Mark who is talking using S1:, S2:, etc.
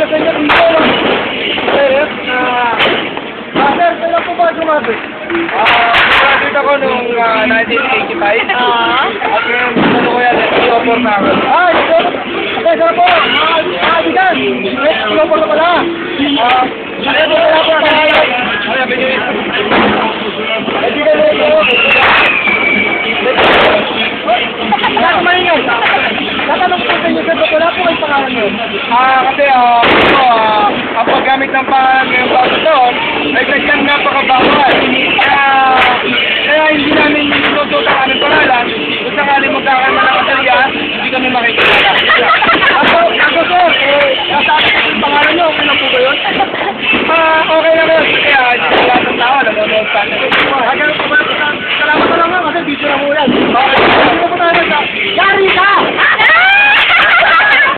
S1: sa inyo dito. Sir, kailan po ba sumabit?
S2: Graduate ako noong 1985. At ngayon, ano ko yan, i-offer na ako.
S1: Ito. Okay, sarap po. Kaibigan. Ito po na pala. Kaya po pala po ang pangalan. Kaibigan na ito. Wala ko maingay. Tatanong po sa inyo, sir, wala po kayo pangalan nyo.
S2: Kasi ang paggamit ng pangalan ngayong bago taon ay sadyang napakabawal. Kaya hindi namin tinututok ang aming pangalan. Kung sakali magkakaroon ng kasalian, hindi kami makikilala.
S1: Ako, sir, nasabi ko yung pangalan nyo, okay na po ba yun?
S2: Okay na yun. Kaya hindi ko lahat ng tao, nanonood sa akin.